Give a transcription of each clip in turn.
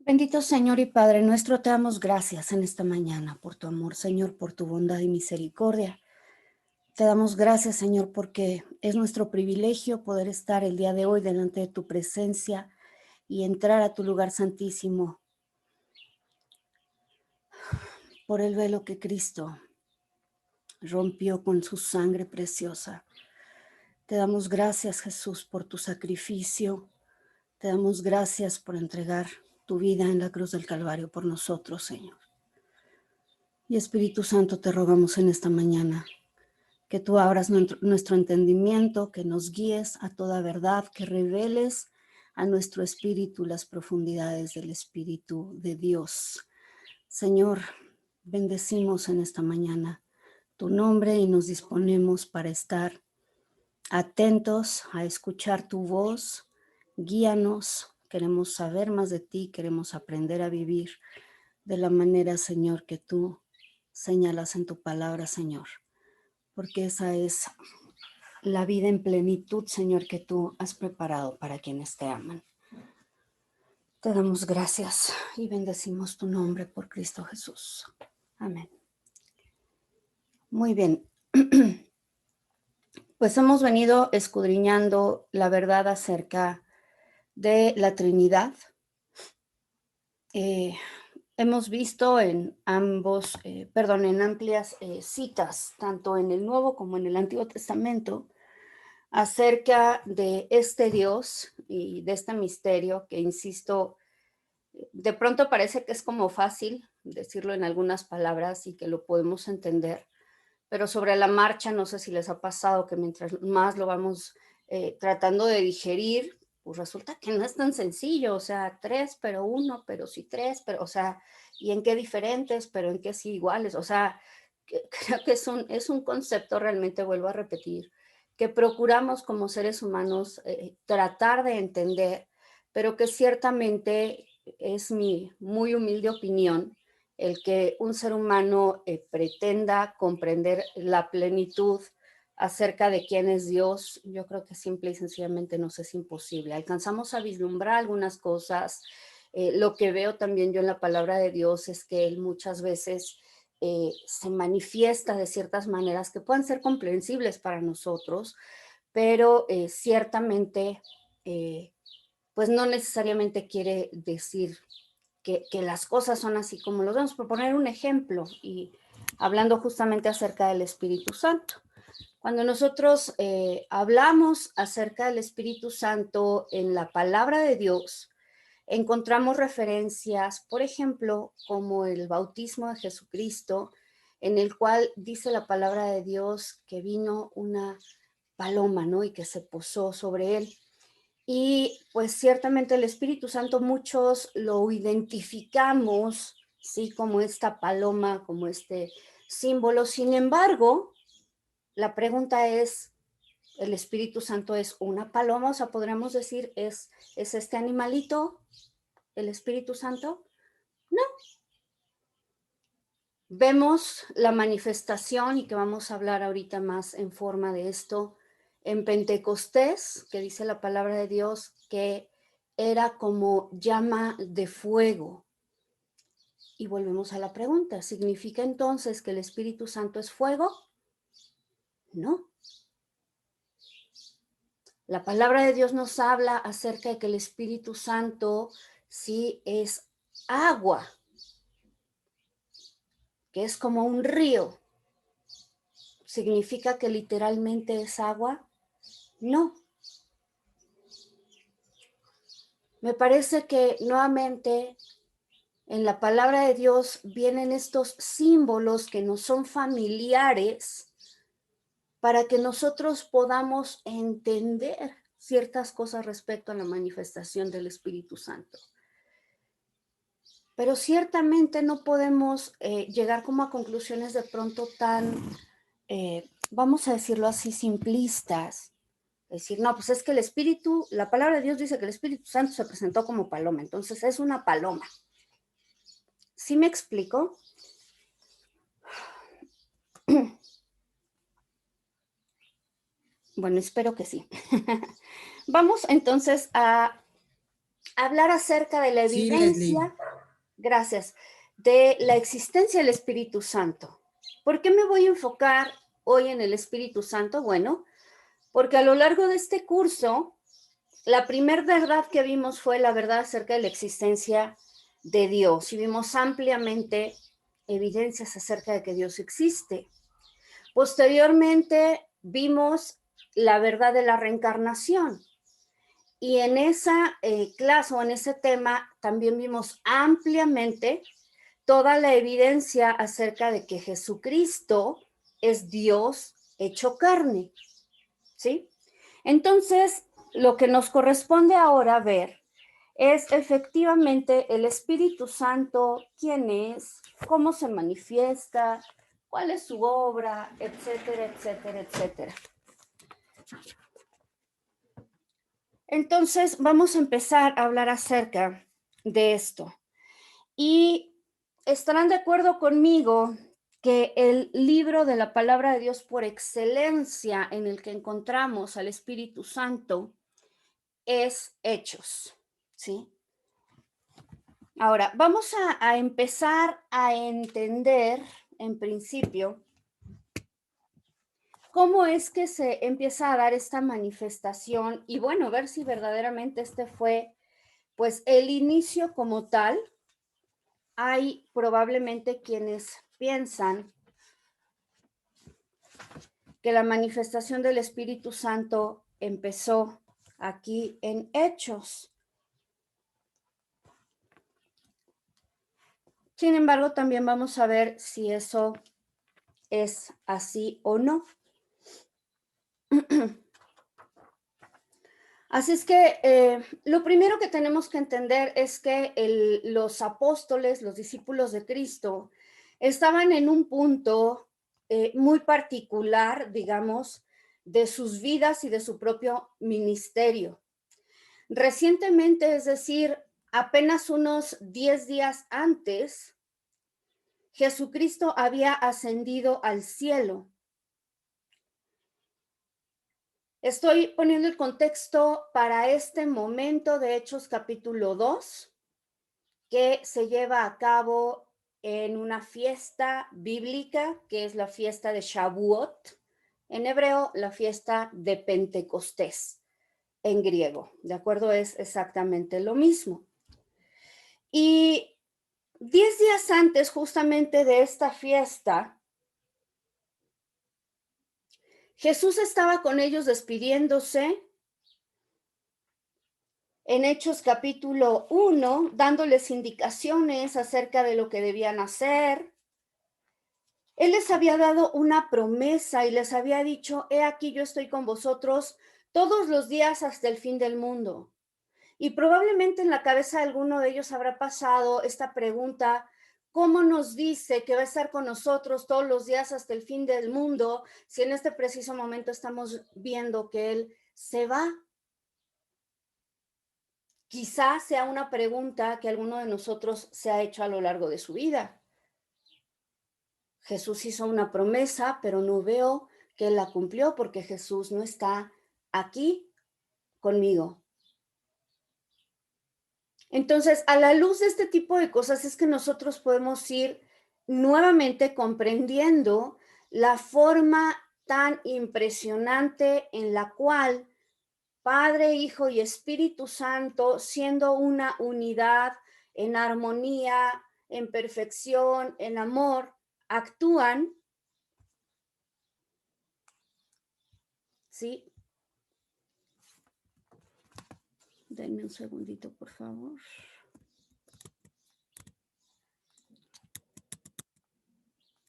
Bendito Señor y Padre nuestro, te damos gracias en esta mañana por tu amor, Señor, por tu bondad y misericordia. Te damos gracias, Señor, porque es nuestro privilegio poder estar el día de hoy delante de tu presencia y entrar a tu lugar santísimo por el velo que Cristo rompió con su sangre preciosa. Te damos gracias, Jesús, por tu sacrificio. Te damos gracias por entregar tu vida en la cruz del Calvario por nosotros, Señor. Y Espíritu Santo, te rogamos en esta mañana que tú abras nuestro entendimiento, que nos guíes a toda verdad, que reveles a nuestro espíritu las profundidades del Espíritu de Dios. Señor, bendecimos en esta mañana tu nombre y nos disponemos para estar atentos a escuchar tu voz. Guíanos, queremos saber más de ti, queremos aprender a vivir de la manera, Señor, que tú señalas en tu palabra, Señor, porque esa es la vida en plenitud, Señor, que tú has preparado para quienes te aman. Te damos gracias y bendecimos tu nombre por Cristo Jesús. Amén. Muy bien. Pues hemos venido escudriñando la verdad acerca de la Trinidad. Hemos visto en en amplias citas, tanto en el Nuevo como en el Antiguo Testamento, acerca de este Dios y de este misterio que, insisto, de pronto parece que es como fácil decirlo en algunas palabras y que lo podemos entender, pero sobre la marcha no sé si les ha pasado que mientras más lo vamos tratando de digerir, pues resulta que no es tan sencillo, o sea, tres, pero uno, pero sí tres, pero, o sea, ¿y en qué diferentes, pero en qué sí iguales? O sea, creo que es un concepto, realmente vuelvo a repetir, que procuramos como seres humanos tratar de entender, pero que ciertamente es mi muy humilde opinión el que un ser humano pretenda comprender la plenitud acerca de quién es Dios. Yo creo que simple y sencillamente nos es imposible. Alcanzamos a vislumbrar algunas cosas. Lo que veo también yo en la palabra de Dios es que Él muchas veces se manifiesta de ciertas maneras que puedan ser comprensibles para nosotros, pero ciertamente, eh, pues no necesariamente quiere decir que las cosas son así como los vemos. Por poner un ejemplo, y hablando justamente acerca del Espíritu Santo. Cuando nosotros hablamos acerca del Espíritu Santo en la palabra de Dios, encontramos referencias, por ejemplo, como el bautismo de Jesucristo, en el cual dice la palabra de Dios que vino una paloma, ¿no? Y que se posó sobre él. Y pues ciertamente el Espíritu Santo muchos lo identificamos, sí, como esta paloma, como este símbolo. Sin embargo, la pregunta es, ¿el Espíritu Santo es una paloma? O sea, podríamos decir, ¿es este animalito el Espíritu Santo? No. Vemos la manifestación, y que vamos a hablar ahorita más en forma de esto, en Pentecostés, que dice la palabra de Dios que era como llama de fuego. Y volvemos a la pregunta, ¿significa entonces que el Espíritu Santo es fuego? No. La palabra de Dios nos habla acerca de que el Espíritu Santo sí es agua, que es como un río. ¿Significa que literalmente es agua? No. Me parece que nuevamente en la palabra de Dios vienen estos símbolos que nos son familiares para que nosotros podamos entender ciertas cosas respecto a la manifestación del Espíritu Santo. Pero ciertamente no podemos llegar como a conclusiones de pronto tan, vamos a decirlo así, simplistas. Decir, no, pues es que el Espíritu, la palabra de Dios dice que el Espíritu Santo se presentó como paloma, entonces es una paloma. ¿Sí me explico? Bueno, espero que sí. Vamos entonces a hablar acerca de la Sí, Leslie. evidencia, gracias, de la existencia del Espíritu Santo. ¿Por qué me voy a enfocar hoy en el Espíritu Santo? Bueno, porque a lo largo de este curso, la primera verdad que vimos fue la verdad acerca de la existencia de Dios y vimos ampliamente evidencias acerca de que Dios existe. Posteriormente vimos la verdad de la reencarnación y en esa clase o en ese tema también vimos ampliamente toda la evidencia acerca de que Jesucristo es Dios hecho carne, ¿sí? Entonces, lo que nos corresponde ahora ver es efectivamente el Espíritu Santo, quién es, cómo se manifiesta, cuál es su obra, etcétera, etcétera, etcétera. Entonces, vamos a empezar a hablar acerca de esto. Y estarán de acuerdo conmigo que el libro de la palabra de Dios por excelencia en el que encontramos al Espíritu Santo es Hechos, ¿sí? Ahora, vamos a empezar a entender, en principio, cómo es que se empieza a dar esta manifestación y, bueno, ver si verdaderamente este fue, pues, el inicio como tal. Hay probablemente quienes piensan que la manifestación del Espíritu Santo empezó aquí en Hechos. Sin embargo, también vamos a ver si eso es así o no. Así es que lo primero que tenemos que entender es que los apóstoles, los discípulos de Cristo, estaban en un punto muy particular, digamos, de sus vidas y de su propio ministerio. Recientemente, es decir, apenas unos 10 días antes, Jesucristo había ascendido al cielo. Estoy poniendo el contexto para este momento de Hechos capítulo 2, que se lleva a cabo en una fiesta bíblica, que es la fiesta de Shavuot, en hebreo, la fiesta de Pentecostés, en griego, ¿de acuerdo? Es exactamente lo mismo. Y 10 días antes justamente de esta fiesta, Jesús estaba con ellos despidiéndose en Hechos capítulo 1, dándoles indicaciones acerca de lo que debían hacer. Él les había dado una promesa y les había dicho, he aquí yo estoy con vosotros todos los días hasta el fin del mundo. Y probablemente en la cabeza de alguno de ellos habrá pasado esta pregunta, ¿cómo nos dice que va a estar con nosotros todos los días hasta el fin del mundo si en este preciso momento estamos viendo que Él se va? Quizás sea una pregunta que alguno de nosotros se ha hecho a lo largo de su vida. Jesús hizo una promesa, pero no veo que Él la cumplió porque Jesús no está aquí conmigo. Entonces, a la luz de este tipo de cosas es que nosotros podemos ir nuevamente comprendiendo la forma tan impresionante en la cual Padre, Hijo y Espíritu Santo, siendo una unidad en armonía, en perfección, en amor, actúan, ¿sí? Denme un segundito, por favor.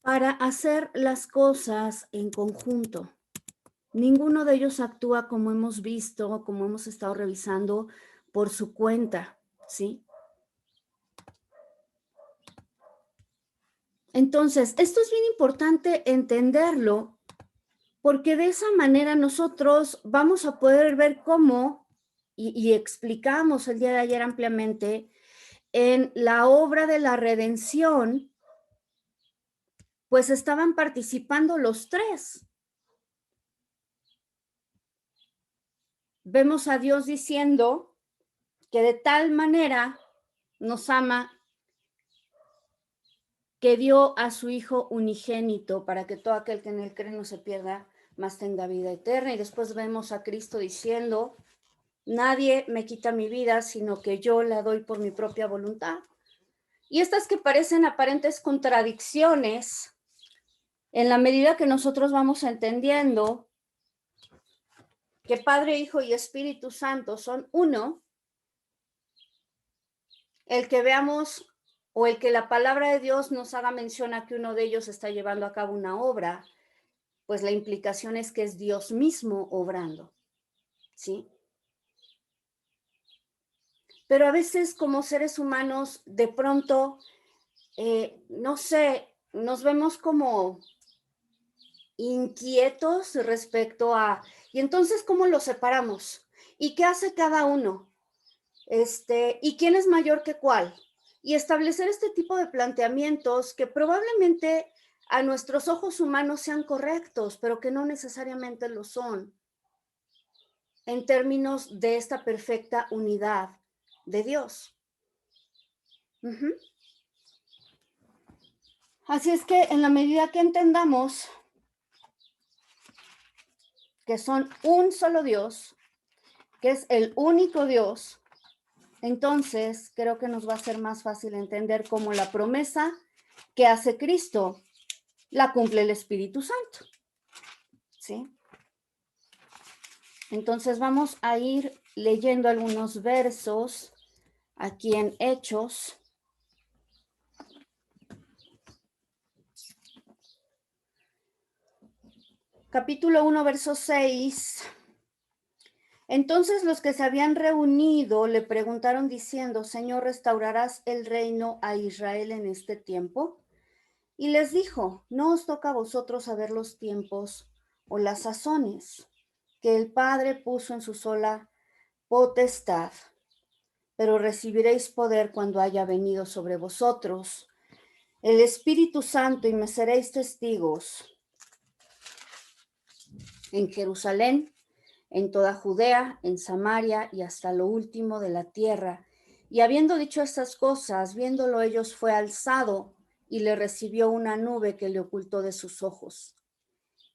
Para hacer las cosas en conjunto. Ninguno de ellos actúa como hemos visto, como hemos estado revisando, por su cuenta, ¿sí? Entonces, esto es bien importante entenderlo, porque de esa manera nosotros vamos a poder ver cómo, y explicamos el día de ayer ampliamente, en la obra de la redención, pues estaban participando los tres. Vemos a Dios diciendo que de tal manera nos ama que dio a su Hijo unigénito para que todo aquel que en él cree no se pierda, mas tenga vida eterna. Y después vemos a Cristo diciendo, nadie me quita mi vida, sino que yo la doy por mi propia voluntad. Y estas que parecen aparentes contradicciones, en la medida que nosotros vamos entendiendo que Padre, Hijo y Espíritu Santo son uno, el que veamos o el que la palabra de Dios nos haga mención a que uno de ellos está llevando a cabo una obra, pues la implicación es que es Dios mismo obrando, ¿sí? Pero a veces como seres humanos, de pronto, no sé, nos vemos como inquietos respecto a, y entonces, ¿cómo los separamos? ¿Y qué hace cada uno? ¿Y quién es mayor que cuál? Y establecer este tipo de planteamientos que probablemente a nuestros ojos humanos sean correctos, pero que no necesariamente lo son, en términos de esta perfecta unidad de Dios. Uh-huh. Así es que en la medida que entendamos que son un solo Dios, que es el único Dios, entonces creo que nos va a ser más fácil entender cómo la promesa que hace Cristo la cumple el Espíritu Santo, ¿sí? Entonces vamos a ir leyendo algunos versos aquí en Hechos. Capítulo 1, verso 6. Entonces los que se habían reunido le preguntaron diciendo, Señor, ¿restaurarás el reino a Israel en este tiempo? Y les dijo, no os toca a vosotros saber los tiempos o las sazones que el Padre puso en su sola potestad, pero recibiréis poder cuando haya venido sobre vosotros el Espíritu Santo y me seréis testigos en Jerusalén, en toda Judea, en Samaria y hasta lo último de la tierra. Y habiendo dicho estas cosas, viéndolo ellos fue alzado y le recibió una nube que le ocultó de sus ojos.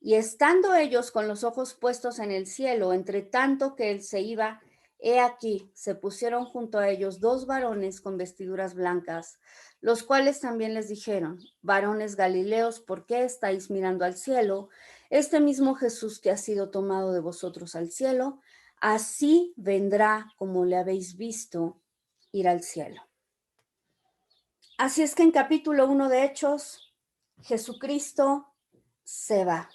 Y estando ellos con los ojos puestos en el cielo, entre tanto que él se iba, he aquí, se pusieron junto a ellos dos varones con vestiduras blancas, los cuales también les dijeron, varones Galileos, ¿por qué estáis mirando al cielo? Este mismo Jesús que ha sido tomado de vosotros al cielo, así vendrá como le habéis visto ir al cielo. Así es que en capítulo 1 de Hechos, Jesucristo se va,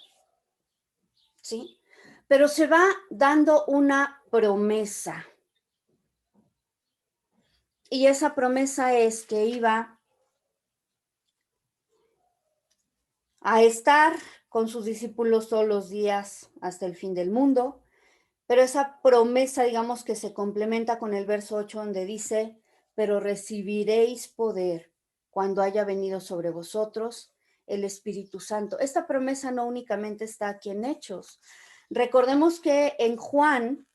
¿sí? Pero se va dando una promesa. Y esa promesa es que iba a estar con sus discípulos todos los días hasta el fin del mundo. Pero esa promesa, digamos que se complementa con el verso 8 donde dice, pero recibiréis poder cuando haya venido sobre vosotros el Espíritu Santo. Esta promesa no únicamente está aquí en Hechos. Recordemos que en Juan,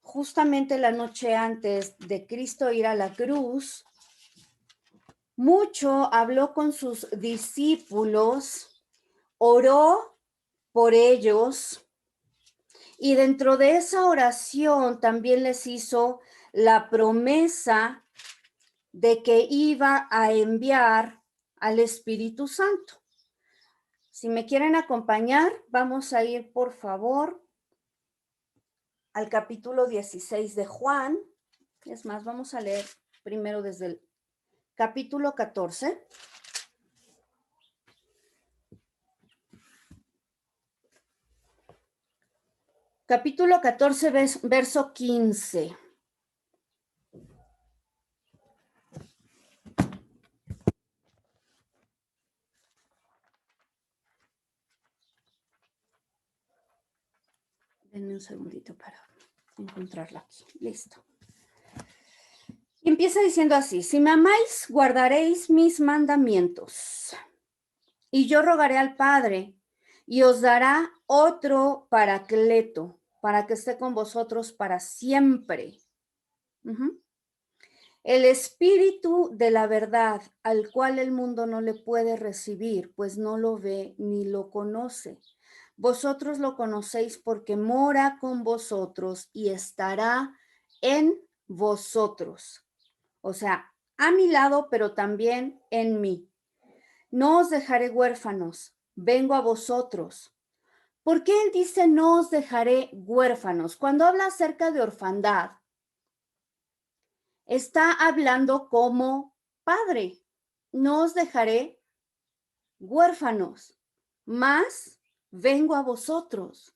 justamente la noche antes de Cristo ir a la cruz, mucho habló con sus discípulos, oró por ellos y dentro de esa oración también les hizo la promesa de que iba a enviar al Espíritu Santo. Si me quieren acompañar, vamos a ir por favor al capítulo 16 de Juan. Es más, vamos a leer primero desde el capítulo 14. Capítulo 14, verso 15. Denme un segundito para encontrarla aquí. Listo. Y empieza diciendo así, si me amáis, guardaréis mis mandamientos. Y yo rogaré al Padre, y os dará otro paracleto, para que esté con vosotros para siempre. Ujú. El espíritu de la verdad, al cual el mundo no le puede recibir, pues no lo ve ni lo conoce. Vosotros lo conocéis porque mora con vosotros y estará en vosotros. O sea, a mi lado, pero también en mí. No os dejaré huérfanos, vengo a vosotros. ¿Por qué él dice no os dejaré huérfanos? Cuando habla acerca de orfandad, está hablando como padre. No os dejaré huérfanos, mas vengo a vosotros.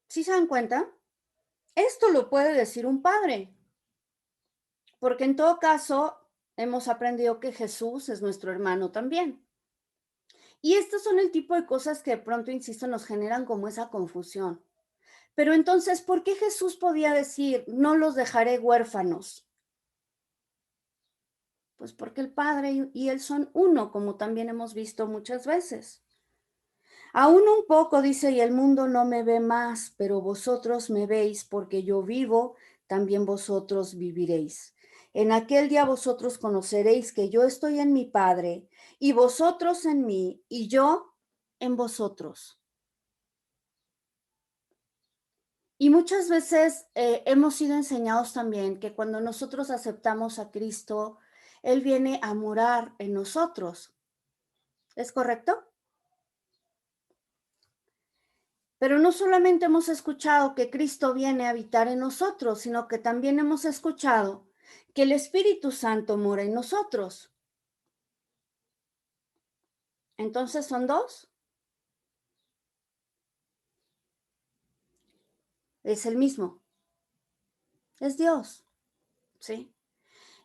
¿Sí se dan cuenta? Esto lo puede decir un padre, porque en todo caso hemos aprendido que Jesús es nuestro hermano también. Y estos son el tipo de cosas que de pronto, insisto, nos generan como esa confusión. Pero entonces, ¿por qué Jesús podía decir, no los dejaré huérfanos? Pues porque el Padre y Él son uno, como también hemos visto muchas veces. Aún un poco, dice, y el mundo no me ve más, pero vosotros me veis porque yo vivo, también vosotros viviréis. En aquel día vosotros conoceréis que yo estoy en mi Padre, y vosotros en mí, y yo en vosotros. Y muchas veces hemos sido enseñados también que cuando nosotros aceptamos a Cristo, Él viene a morar en nosotros. ¿Es correcto? Pero no solamente hemos escuchado que Cristo viene a habitar en nosotros, sino que también hemos escuchado que el Espíritu Santo mora en nosotros. Entonces, ¿son dos? Es el mismo. Es Dios. ¿Sí?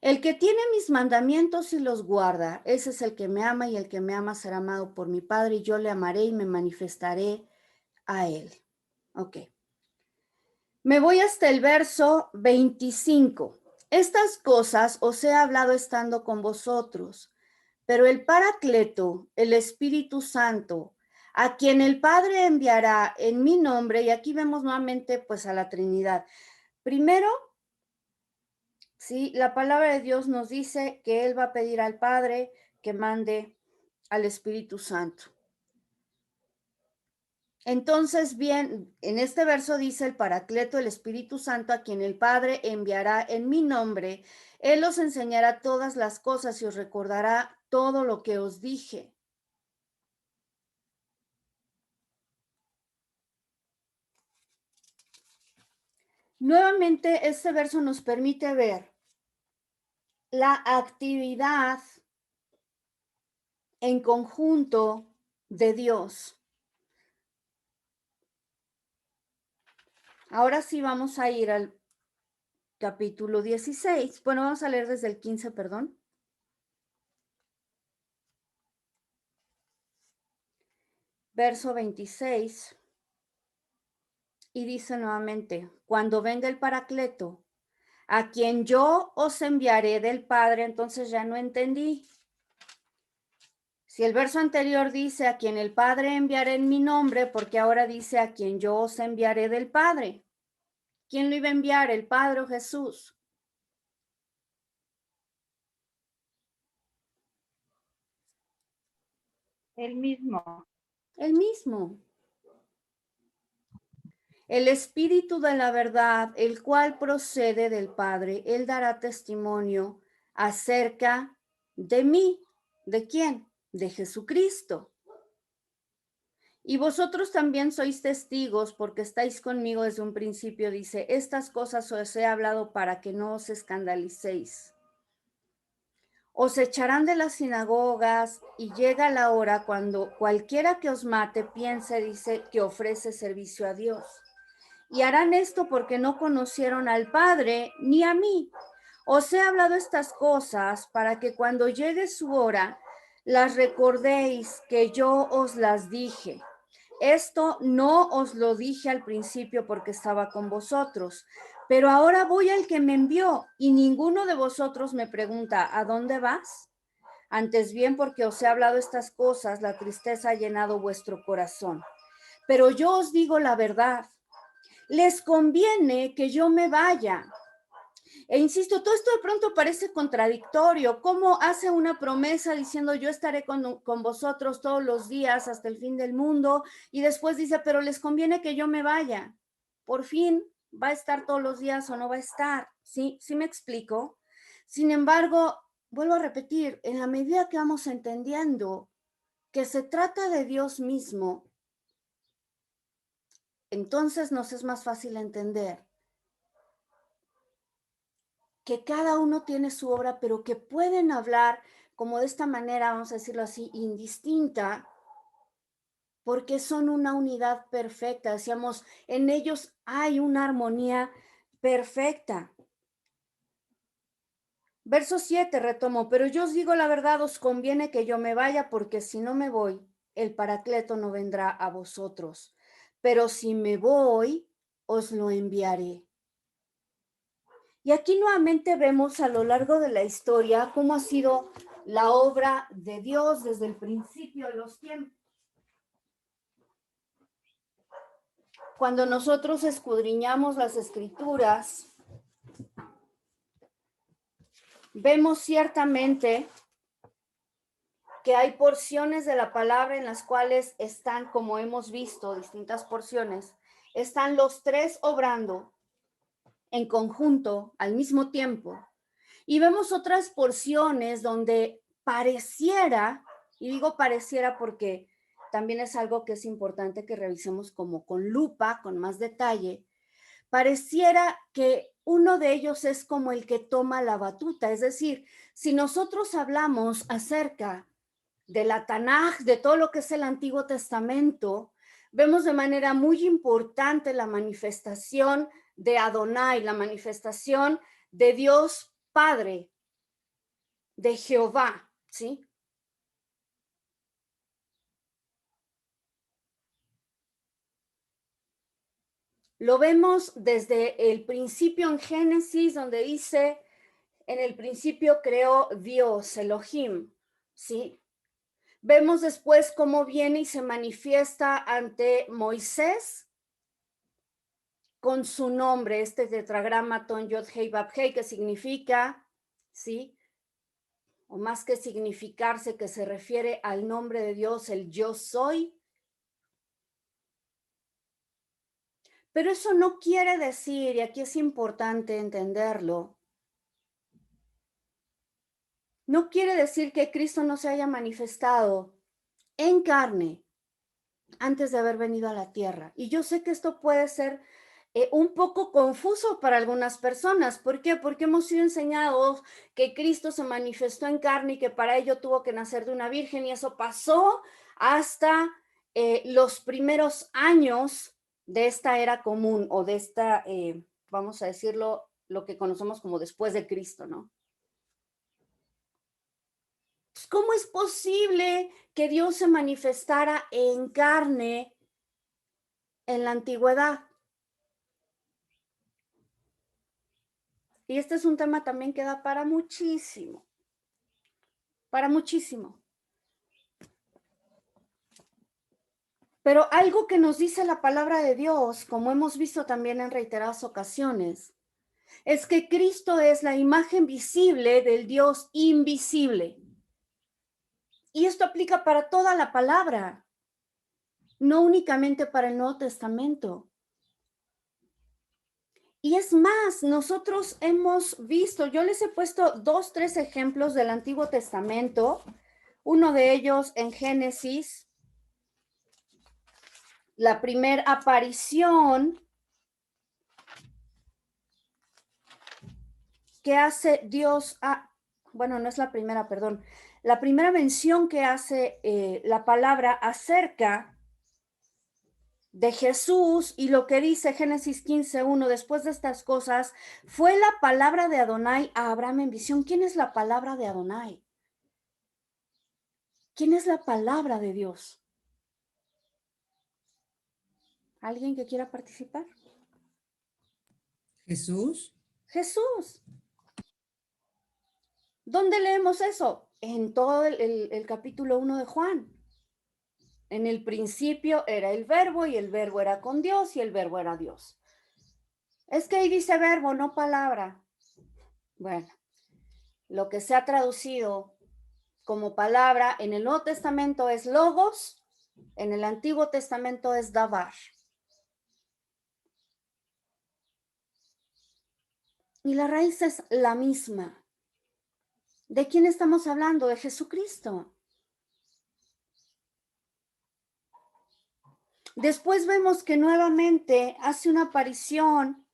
El que tiene mis mandamientos y los guarda, ese es el que me ama, y el que me ama será amado por mi Padre, y yo le amaré y me manifestaré a él. Ok. Me voy hasta el verso 25. Estas cosas os he hablado estando con vosotros, pero el Paracleto, el Espíritu Santo, a quien el Padre enviará en mi nombre, y aquí vemos nuevamente pues a la Trinidad. Primero, sí, la palabra de Dios nos dice que Él va a pedir al Padre que mande al Espíritu Santo. Entonces, bien, en este verso dice el Paracleto, el Espíritu Santo, a quien el Padre enviará en mi nombre. Él os enseñará todas las cosas y os recordará todo lo que os dije. Nuevamente, este verso nos permite ver la actividad en conjunto de Dios. Ahora sí vamos a ir al capítulo 16. Bueno, vamos a leer desde el 15, perdón. Verso 26. Y dice nuevamente, cuando venga el Paracleto, a quien yo os enviaré del Padre. Entonces ya no entendí. Si el verso anterior dice a quien el Padre enviaré en mi nombre, porque ahora dice a quien yo os enviaré del Padre. ¿Quién lo iba a enviar? ¿El Padre o Jesús? El mismo. El mismo. El Espíritu de la verdad, el cual procede del Padre, Él dará testimonio acerca de mí. ¿De quién? De Jesucristo. Y vosotros también sois testigos porque estáis conmigo desde un principio. Dice, estas cosas os he hablado para que no os escandalicéis. Os echarán de las sinagogas y llega la hora cuando cualquiera que os mate piense, dice, que ofrece servicio a Dios. Y harán esto porque no conocieron al Padre ni a mí. Os he hablado estas cosas para que cuando llegue su hora las recordéis que yo os las dije. Esto no os lo dije al principio porque estaba con vosotros, pero ahora voy al que me envió y ninguno de vosotros me pregunta, ¿a dónde vas? Antes bien, porque os he hablado estas cosas, la tristeza ha llenado vuestro corazón. Pero yo os digo la verdad, les conviene que yo me vaya, E insisto, todo esto de pronto parece contradictorio. ¿Cómo hace una promesa diciendo yo estaré con vosotros todos los días hasta el fin del mundo? Y después dice, pero les conviene que yo me vaya. Por fin, ¿va a estar todos los días o no va a estar? ¿Sí? ¿Sí me explico? Sin embargo, vuelvo a repetir, en la medida que vamos entendiendo que se trata de Dios mismo, entonces nos es más fácil entender que cada uno tiene su obra, pero que pueden hablar como de esta manera, vamos a decirlo así, indistinta, porque son una unidad perfecta. Decíamos, en ellos hay una armonía perfecta. Verso 7, retomo, pero yo os digo la verdad, os conviene que yo me vaya, porque si no me voy, el Paracleto no vendrá a vosotros. Pero si me voy, os lo enviaré. Y aquí nuevamente vemos a lo largo de la historia cómo ha sido la obra de Dios desde el principio de los tiempos. Cuando nosotros escudriñamos las escrituras, vemos ciertamente que hay porciones de la palabra en las cuales están, como hemos visto, distintas porciones, están los tres obrando en conjunto al mismo tiempo. Y vemos otras porciones donde pareciera, y digo pareciera porque también es algo que es importante que revisemos como con lupa, con más detalle, pareciera que uno de ellos es como el que toma la batuta. Es decir, si nosotros hablamos acerca de la Tanaj, de todo lo que es el Antiguo Testamento, vemos de manera muy importante la manifestación de Adonai, la manifestación de Dios Padre, de Jehová, ¿sí? Lo vemos desde el principio en Génesis, donde dice, en el principio creó Dios, Elohim, ¿sí? Vemos después cómo viene y se manifiesta ante Moisés con su nombre, este tetragramaton Yod Hei Bab Hei, que significa, ¿sí? O más que significarse, que se refiere al nombre de Dios, el yo soy. Pero eso no quiere decir, y aquí es importante entenderlo, no quiere decir que Cristo no se haya manifestado en carne antes de haber venido a la tierra. Y yo sé que esto puede ser un poco confuso para algunas personas. ¿Por qué? Porque hemos sido enseñados que Cristo se manifestó en carne y que para ello tuvo que nacer de una virgen, y eso pasó hasta los primeros años de esta era común, o de esta, vamos a decirlo, lo que conocemos como después de Cristo, ¿no? ¿Cómo es posible que Dios se manifestara en carne en la antigüedad? Y este es un tema también que da para muchísimo, para muchísimo. Pero algo que nos dice la palabra de Dios, como hemos visto también en reiteradas ocasiones, es que Cristo es la imagen visible del Dios invisible. Y esto aplica para toda la palabra, no únicamente para el Nuevo Testamento. Y es más, nosotros hemos visto, yo les he puesto 2, 3 ejemplos del Antiguo Testamento, uno de ellos en Génesis, la primera aparición que hace Dios, bueno, no es la primera, perdón, la primera mención que hace la palabra acerca de Jesús, y lo que dice Génesis 15:1, después de estas cosas, fue la palabra de Adonai a Abraham en visión. ¿Quién es la palabra de Adonai? ¿Quién es la palabra de Dios? ¿Alguien que quiera participar? Jesús. Jesús. ¿Dónde leemos eso? En todo el capítulo 1 de Juan. En el principio era el verbo, y el verbo era con Dios, y el verbo era Dios. Es que ahí dice verbo, no palabra. Bueno, lo que se ha traducido como palabra en el Nuevo Testamento es logos, en el Antiguo Testamento es davar. Y la raíz es la misma. ¿De quién estamos hablando? De Jesucristo. Después vemos que nuevamente hace una aparición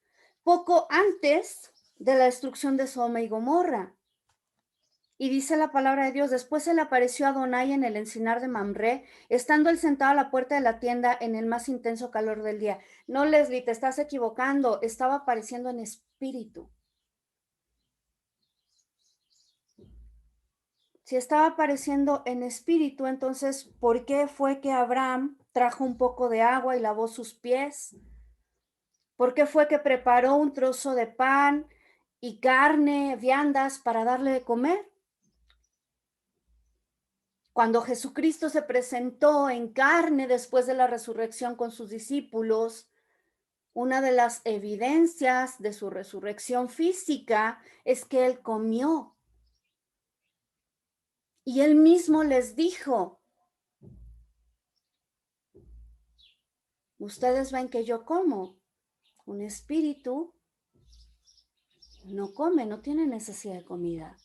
poco antes de la destrucción de Sodoma y Gomorra. Y dice la palabra de Dios, después se le apareció a Adonai en el encinar de Mamre, estando él sentado a la puerta de la tienda en el más intenso calor del día. No, Leslie, te estás equivocando, estaba apareciendo en espíritu. Si estaba apareciendo en espíritu, entonces, ¿por qué fue que Abraham trajo un poco de agua y lavó sus pies? ¿Por qué fue que preparó un trozo de pan y carne, viandas para darle de comer? Cuando Jesucristo se presentó en carne después de la resurrección con sus discípulos, una de las evidencias de su resurrección física es que él comió. Y él mismo les dijo, ustedes ven que yo como, un espíritu no come, no tiene necesidad de comida.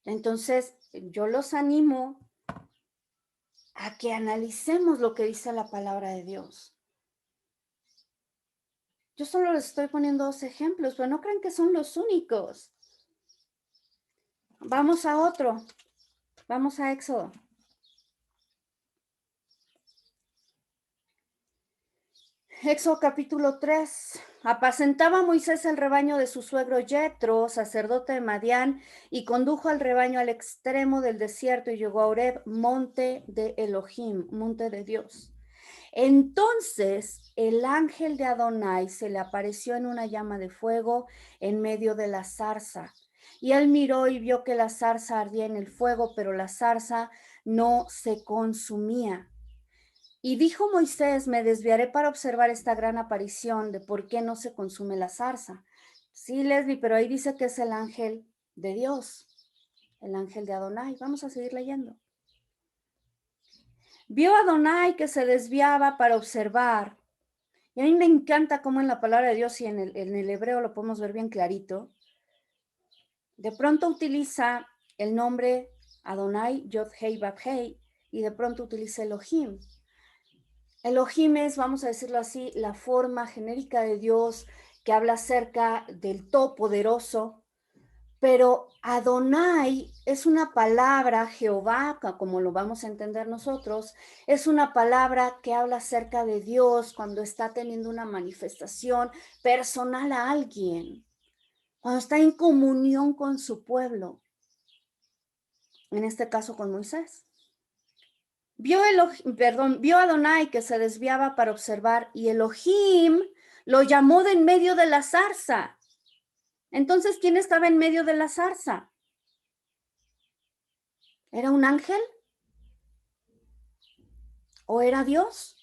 Entonces, yo los animo a que analicemos lo que dice la palabra de Dios. Yo solo les estoy poniendo 2 ejemplos, pero no crean que son los únicos. Vamos a otro. Vamos a Éxodo. Éxodo capítulo 3. Apacentaba Moisés el rebaño de su suegro Yetro, sacerdote de Madián, y condujo al rebaño al extremo del desierto y llegó a Horeb, monte de Elohim, monte de Dios. Entonces el ángel de Adonai se le apareció en una llama de fuego en medio de la zarza. Y él miró y vio que la zarza ardía en el fuego, pero la zarza no se consumía. Y dijo Moisés, me desviaré para observar esta gran aparición de por qué no se consume la zarza. Sí, Leslie, pero ahí dice que es el ángel de Dios, el ángel de Adonai. Vamos a seguir leyendo. Vio a Adonai que se desviaba para observar. Y a mí me encanta cómo en la palabra de Dios y en el hebreo lo podemos ver bien clarito. De pronto utiliza el nombre Adonai, Yod Hei Vav Hei, y de pronto utiliza Elohim. Elohim es, vamos a decirlo así, la forma genérica de Dios que habla acerca del Todopoderoso, pero Adonai es una palabra, Jehová, como lo vamos a entender nosotros, es una palabra que habla acerca de Dios cuando está teniendo una manifestación personal a alguien, cuando está en comunión con su pueblo, en este caso con Moisés. Vio a Adonai que se desviaba para observar y Elohim lo llamó de en medio de la zarza. Entonces, ¿quién estaba en medio de la zarza? ¿Era un ángel? ¿O era Dios?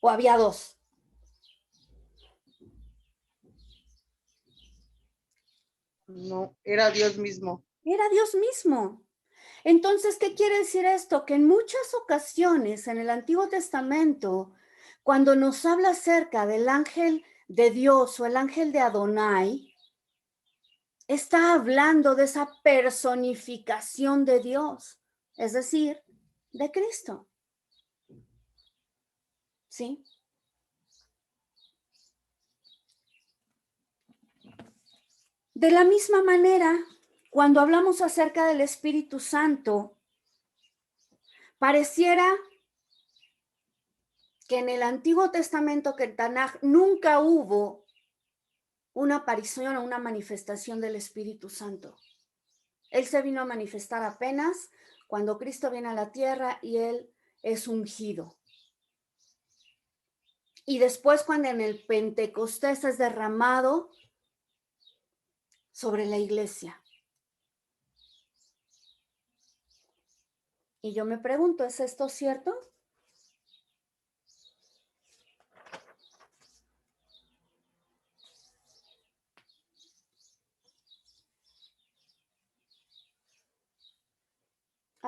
¿O había dos? No, era Dios mismo. Era Dios mismo. Entonces, ¿qué quiere decir esto? Que en muchas ocasiones en el Antiguo Testamento, cuando nos habla acerca del ángel de Dios o el ángel de Adonai, está hablando de esa personificación de Dios, es decir, de Cristo. ¿Sí? De la misma manera, cuando hablamos acerca del Espíritu Santo, pareciera que en el Antiguo Testamento, que en Tanaj, nunca hubo una aparición o una manifestación del Espíritu Santo. Él se vino a manifestar apenas cuando Cristo viene a la tierra y él es ungido. Y después cuando en el Pentecostés es derramado sobre la iglesia. Y yo me pregunto, ¿es esto cierto?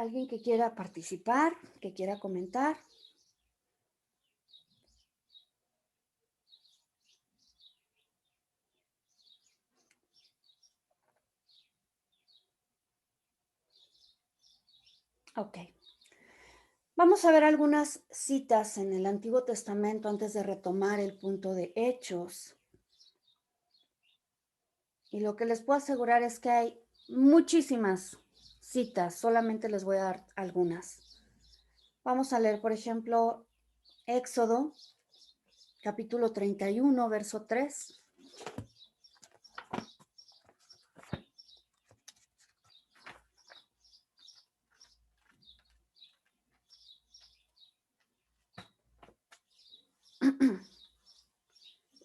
¿Alguien que quiera participar, que quiera comentar? Ok. Vamos a ver algunas citas en el Antiguo Testamento antes de retomar el punto de Hechos. Y lo que les puedo asegurar es que hay muchísimas citas, solamente les voy a dar algunas. Vamos a leer, por ejemplo, Éxodo, capítulo 31, verso 3.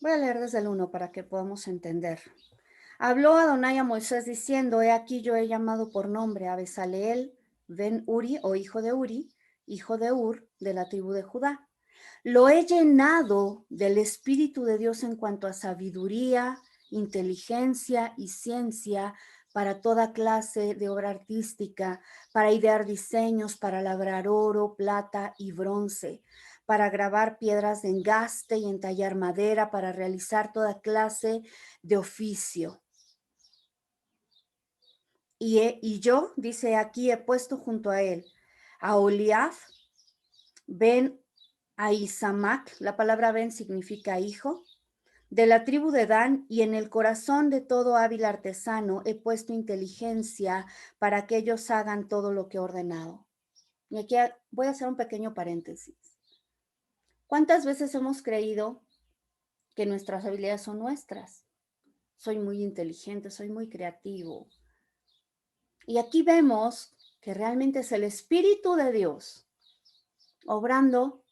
Voy a leer desde el 1 para que podamos entender. Habló Adonai a Moisés diciendo, he aquí yo he llamado por nombre a Besaleel ben Uri, o hijo de Uri, hijo de Ur, de la tribu de Judá. Lo he llenado del Espíritu de Dios en cuanto a sabiduría, inteligencia y ciencia para toda clase de obra artística, para idear diseños, para labrar oro, plata y bronce, para grabar piedras de engaste y entallar madera, para realizar toda clase de oficio. Y yo, dice aquí, he puesto junto a él a Oliab, ben Ahisamac, la palabra ben significa hijo, de la tribu de Dan, y en el corazón de todo hábil artesano he puesto inteligencia para que ellos hagan todo lo que he ordenado. Y aquí voy a hacer un pequeño paréntesis. ¿Cuántas veces hemos creído que nuestras habilidades son nuestras? Soy muy inteligente, soy muy creativo. Y aquí vemos que realmente es el Espíritu de Dios obrando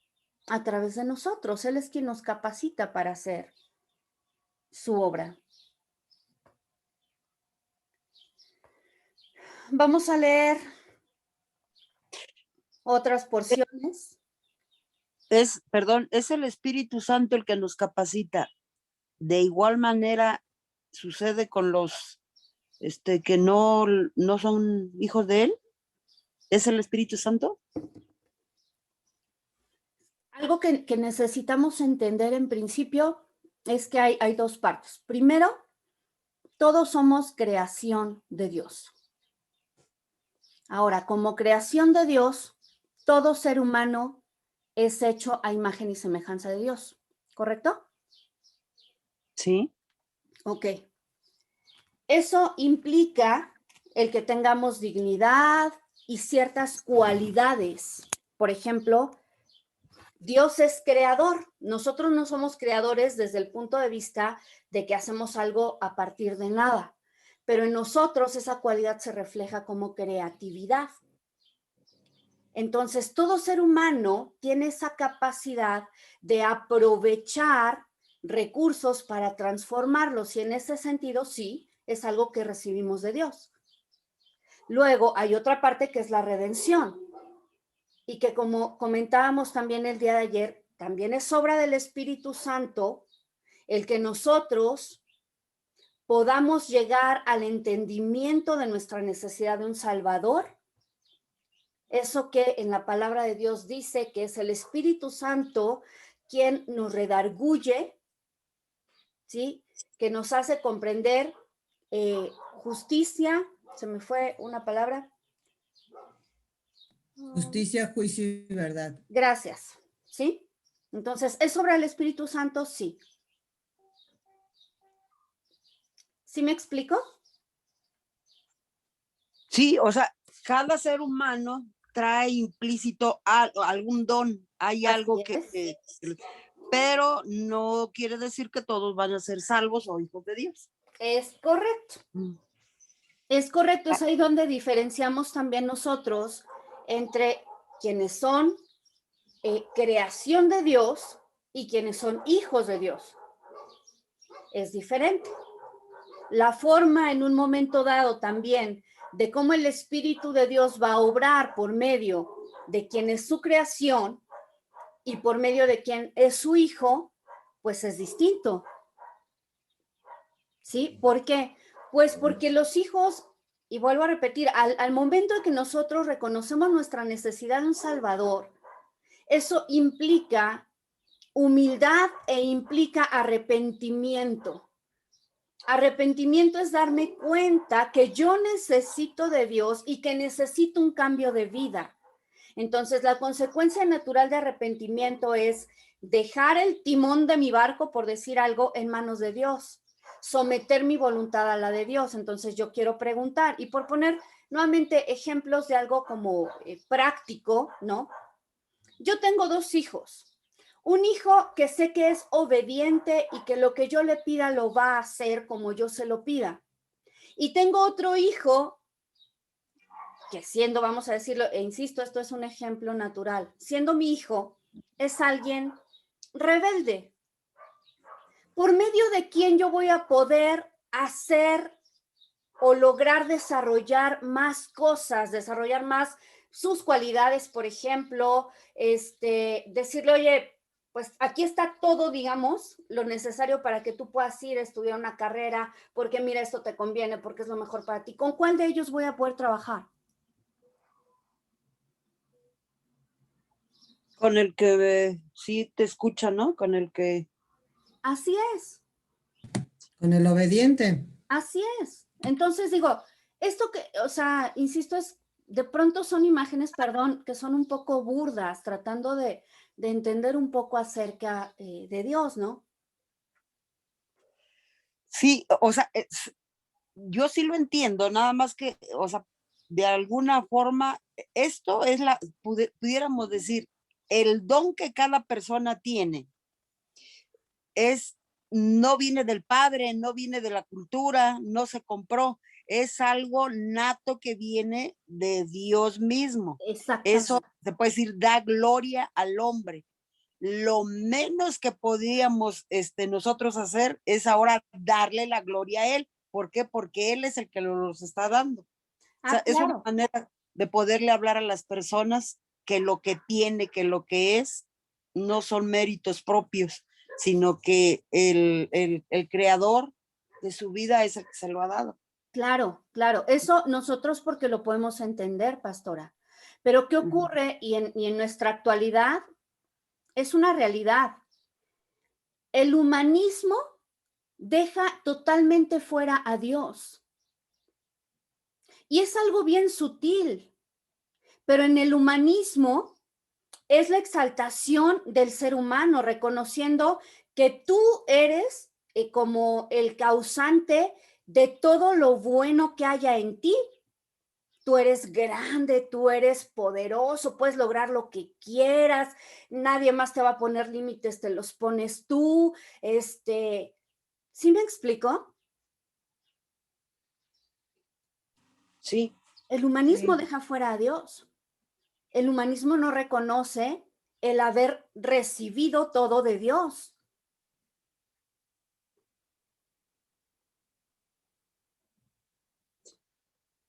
a través de nosotros. Él es quien nos capacita para hacer su obra. Vamos a leer otras porciones. Perdón, es el Espíritu Santo el que nos capacita. De igual manera sucede con los que no son hijos de él. ¿Es el Espíritu Santo? Algo que necesitamos entender en principio es que hay dos partes. Primero, todos somos creación de Dios. Ahora, como creación de Dios, todo ser humano es hecho a imagen y semejanza de Dios, ¿correcto? Sí. Ok. Eso implica el que tengamos dignidad y ciertas cualidades. Por ejemplo, Dios es creador. Nosotros no somos creadores desde el punto de vista de que hacemos algo a partir de nada, pero en nosotros esa cualidad se refleja como creatividad. Entonces, todo ser humano tiene esa capacidad de aprovechar recursos para transformarlos y en ese sentido sí, es algo que recibimos de Dios. Luego hay otra parte que es la redención y que como comentábamos también el día de ayer, también es obra del Espíritu Santo el que nosotros podamos llegar al entendimiento de nuestra necesidad de un Salvador. Eso que en la palabra de Dios dice que es el Espíritu Santo quien nos redarguye, ¿sí? Que nos hace comprender justicia, se me fue una palabra. Justicia, juicio y verdad. Gracias, ¿sí? Entonces, ¿es sobre el Espíritu Santo? Sí. ¿Sí me explico? Sí, o sea, cada ser humano trae implícito algún don. Hay Así algo es. pero no quiere decir que todos van a ser salvos o hijos de Dios. Es correcto. Es correcto, es ahí donde diferenciamos también nosotros entre quienes son creación de Dios y quienes son hijos de Dios. Es diferente. La forma en un momento dado también de cómo el Espíritu de Dios va a obrar por medio de quien es su creación y por medio de quien es su hijo, pues es distinto. ¿Sí? ¿Por qué? Pues porque los hijos y vuelvo a repetir, al momento en que nosotros reconocemos nuestra necesidad de un Salvador, eso implica humildad e implica arrepentimiento. Arrepentimiento es darme cuenta que yo necesito de Dios y que necesito un cambio de vida. Entonces, la consecuencia natural de arrepentimiento es dejar el timón de mi barco, por decir algo, en manos de Dios, someter mi voluntad a la de Dios. Entonces, yo quiero preguntar, y por poner nuevamente ejemplos de algo como práctico, ¿no? Yo tengo 2 hijos. Un hijo que sé que es obediente y que lo que yo le pida lo va a hacer como yo se lo pida. Y tengo otro hijo que siendo, vamos a decirlo, e insisto, esto es un ejemplo natural, siendo mi hijo, es alguien rebelde. ¿Por medio de quién yo voy a poder hacer o lograr desarrollar más cosas, desarrollar más sus cualidades, por ejemplo, decirle, oye, pues aquí está todo, digamos, lo necesario para que tú puedas ir a estudiar una carrera, porque mira, esto te conviene, porque es lo mejor para ti? ¿Con cuál de ellos voy a poder trabajar? Con el que sí te escucha, ¿no? Con el que... Así es. Con el obediente. Así es. Entonces digo, esto que, o sea, insisto, es de pronto son imágenes, perdón, que son un poco burdas, tratando de entender un poco acerca de Dios, ¿no? Sí, o sea, yo sí lo entiendo, nada más que, o sea, de alguna forma, esto es pudiéramos decir, el don que cada persona tiene no viene del padre, no viene de la cultura, no se compró, es algo nato que viene de Dios mismo. Eso Exactamente. se puede decir, da gloria al hombre. Lo menos que podíamos nosotros hacer es ahora darle la gloria a él. ¿Por qué? Porque él es el que los está dando. O sea, es una Claro. manera de poderle hablar a las personas que lo que tiene, que lo que es, no son méritos propios, sino que el creador de su vida es el que se lo ha dado. Claro, claro. Eso nosotros porque lo podemos entender, pastora. Pero ¿qué ocurre? Y en nuestra actualidad es una realidad. El humanismo deja totalmente fuera a Dios. Y es algo bien sutil, pero en el humanismo es la exaltación del ser humano, reconociendo que tú eres como el causante de todo lo bueno que haya en ti. Tú eres grande, tú eres poderoso, puedes lograr lo que quieras, nadie más te va a poner límites, te los pones tú. ¿Sí me explico? Sí. El humanismo Sí. deja fuera a Dios. El humanismo no reconoce el haber recibido todo de Dios.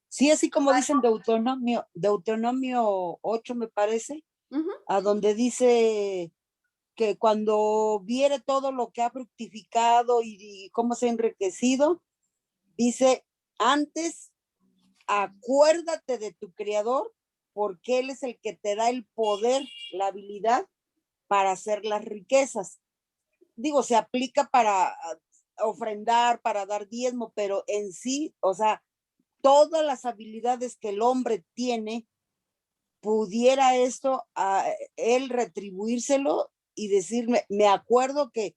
Sí, así como dicen Deuteronomio 8, me parece, Uh-huh. a donde dice que cuando viere todo lo que ha fructificado y cómo se ha enriquecido, dice, antes acuérdate de tu creador, porque él es el que te da el poder, la habilidad para hacer las riquezas. Digo, se aplica para ofrendar, para dar diezmo, pero en sí, o sea, todas las habilidades que el hombre tiene, pudiera esto a él retribuírselo y decirme, me acuerdo que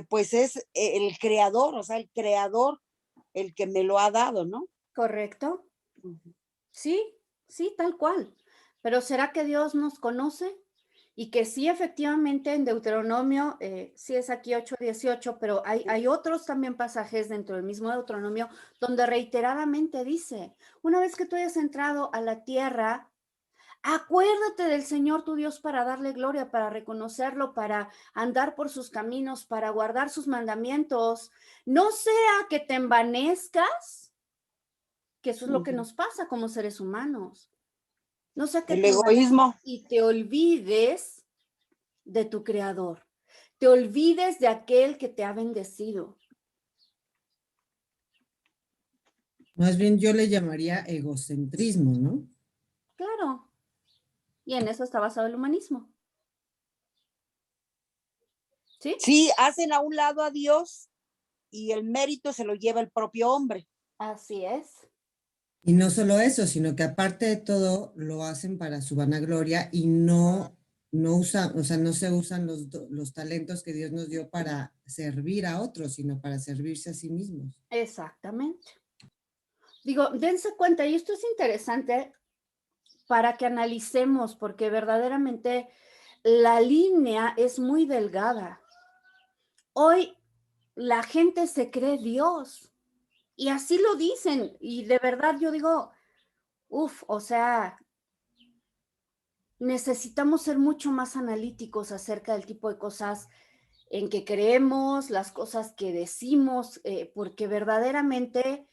pues es el creador, o sea, el creador el que me lo ha dado, ¿no? ¿Correcto? Sí, sí, tal cual. Pero ¿será que Dios nos conoce? Y que sí, efectivamente, en Deuteronomio, sí es aquí 8:18, pero hay otros también pasajes dentro del mismo Deuteronomio donde reiteradamente dice, una vez que tú hayas entrado a la tierra, acuérdate del Señor tu Dios para darle gloria, para reconocerlo, para andar por sus caminos, para guardar sus mandamientos. No sea que te envanezcas, que eso es lo que nos pasa como seres humanos. No sea que El te envanezcas egoísmo. y te olvides de tu creador. Te olvides de aquel que te ha bendecido. Más bien yo le llamaría egocentrismo, ¿no? Claro. Y en eso está basado el humanismo. ¿Sí? Sí, hacen a un lado a Dios y el mérito se lo lleva el propio hombre. Así es. Y no solo eso, sino que aparte de todo lo hacen para su vanagloria y no usan, o sea, no se usan los talentos que Dios nos dio para servir a otros, sino para servirse a sí mismos. Exactamente. Digo, dense cuenta, y esto es interesante para que analicemos, porque verdaderamente la línea es muy delgada. Hoy la gente se cree Dios y así lo dicen, y de verdad yo digo, o sea, necesitamos ser mucho más analíticos acerca del tipo de cosas en que creemos, las cosas que decimos, porque verdaderamente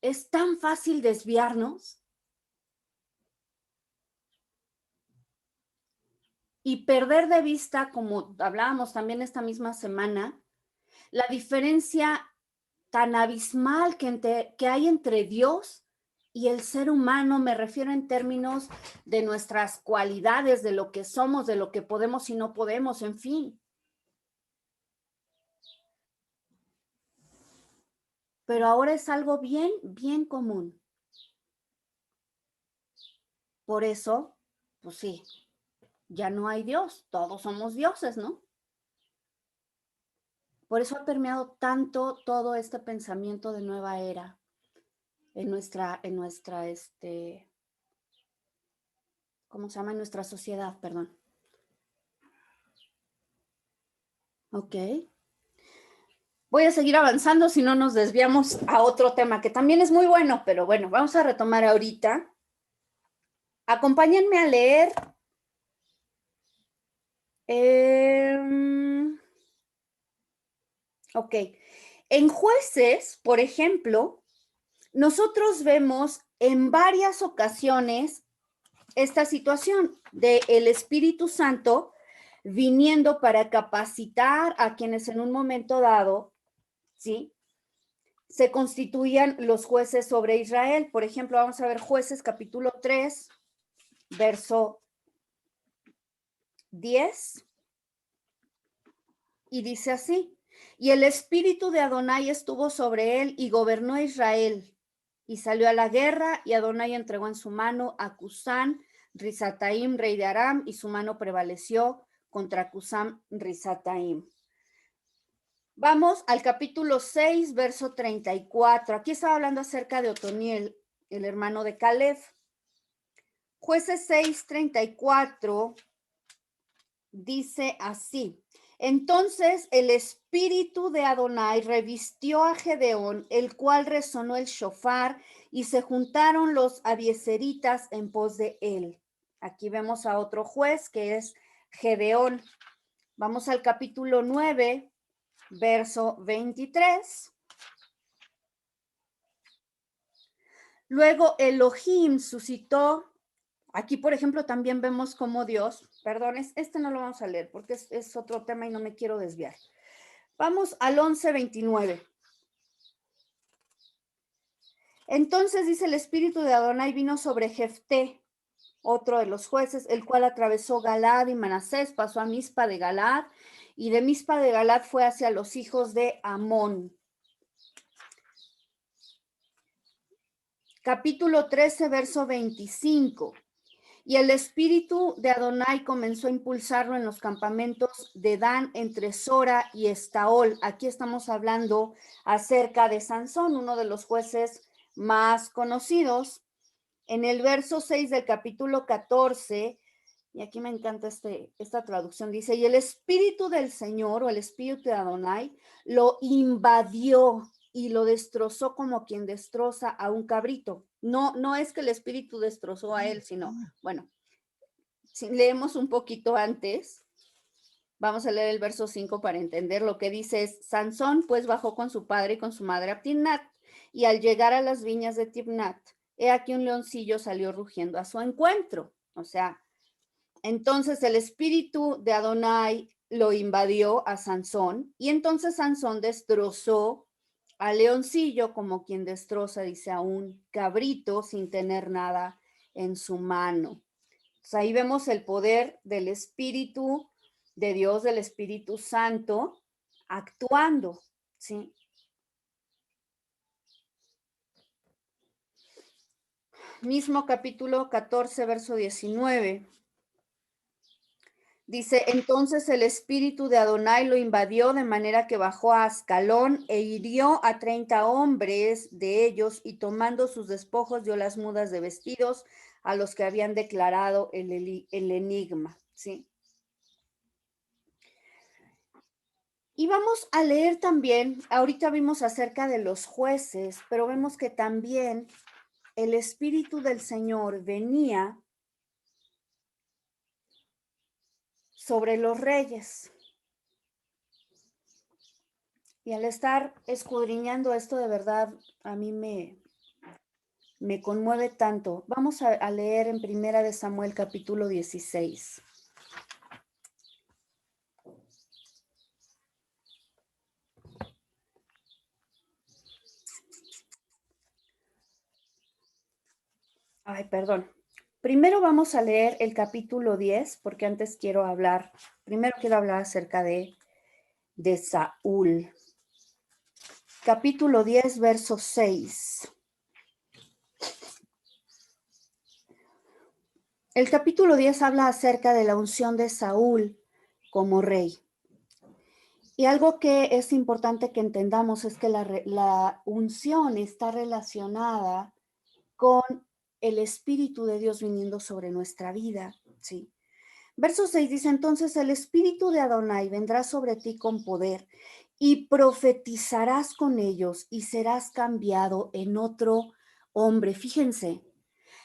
es tan fácil desviarnos y perder de vista, como hablábamos también esta misma semana, la diferencia tan abismal que hay entre Dios y el ser humano. Me refiero en términos de nuestras cualidades, de lo que somos, de lo que podemos y no podemos, en fin. Pero ahora es algo bien, bien común. Por eso, pues sí, ya no hay Dios, todos somos dioses, ¿no? Por eso ha permeado tanto todo este pensamiento de nueva era en nuestra, ¿cómo se llama? En nuestra sociedad, perdón. Ok. Voy a seguir avanzando, si no nos desviamos a otro tema que también es muy bueno, pero bueno, vamos a retomar ahorita. Acompáñenme a leer. Ok. En Jueces, por ejemplo, nosotros vemos en varias ocasiones esta situación de el Espíritu Santo viniendo para capacitar a quienes en un momento dado, ¿sí?, se constituían los jueces sobre Israel. Por ejemplo, vamos a ver Jueces capítulo 3, verso 10, y dice así: y el espíritu de Adonai estuvo sobre él y gobernó Israel, y salió a la guerra, y Adonai entregó en su mano a Cusán Risataim, rey de Aram, y su mano prevaleció contra Cusán Risataim. Vamos al capítulo 6, verso 34. Aquí estaba hablando acerca de Otoniel, el hermano de Caleb. Jueces 6, 34 dice así: entonces el espíritu de Adonai revistió a Gedeón, el cual resonó el shofar, y se juntaron los abiezeritas en pos de él. Aquí vemos a otro juez que es Gedeón. Vamos al capítulo 9, verso 23. Luego Elohim suscitó, aquí por ejemplo también vemos cómo Dios, perdón, este no lo vamos a leer porque es otro tema y no me quiero desviar. Vamos al 11:29. Entonces dice: el espíritu de Adonai vino sobre Jefté, otro de los jueces, el cual atravesó Galad y Manasés, pasó a Mizpa de Galad, y de Mizpa de Galad fue hacia los hijos de Amón. Capítulo 13, verso 25. Y el espíritu de Adonai comenzó a impulsarlo en los campamentos de Dan, entre Sora y Estaol. Aquí estamos hablando acerca de Sansón, uno de los jueces más conocidos. En el verso 6 del capítulo 14, y aquí me encanta esta traducción, dice: y el espíritu del Señor, o el espíritu de Adonai, lo invadió y lo destrozó como quien destroza a un cabrito. No es que el espíritu destrozó a él, sino, bueno, si leemos un poquito antes, vamos a leer el verso 5 para entender lo que dice. Es: Sansón pues bajó con su padre y con su madre a Timnat, y al llegar a las viñas de Timnat, he aquí un leoncillo salió rugiendo a su encuentro. O sea, entonces el espíritu de Adonai lo invadió a Sansón, y entonces Sansón destrozó al leoncillo como quien destroza, dice, a un cabrito sin tener nada en su mano. Entonces, ahí vemos el poder del Espíritu de Dios, del Espíritu Santo, actuando, ¿sí? Mismo capítulo 14, verso 19. Dice, entonces el espíritu de Adonai lo invadió de manera que bajó a Ascalón e hirió a 30 hombres de ellos y tomando sus despojos dio las mudas de vestidos a los que habían declarado el enigma, ¿sí? Y vamos a leer también, ahorita vimos acerca de los jueces, pero vemos que también el espíritu del Señor venía sobre los reyes. Y al estar escudriñando esto, de verdad, a mí me conmueve tanto. Vamos a leer en Primera de Samuel capítulo 16. Ay, perdón. Primero vamos a leer el capítulo 10, porque antes primero quiero hablar acerca de Saúl. Capítulo 10, verso 6. El capítulo 10 habla acerca de la unción de Saúl como rey. Y algo que es importante que entendamos es que la unción está relacionada con el Espíritu de Dios viniendo sobre nuestra vida, ¿sí? Verso 6 dice, entonces el Espíritu de Adonai vendrá sobre ti con poder y profetizarás con ellos y serás cambiado en otro hombre. Fíjense,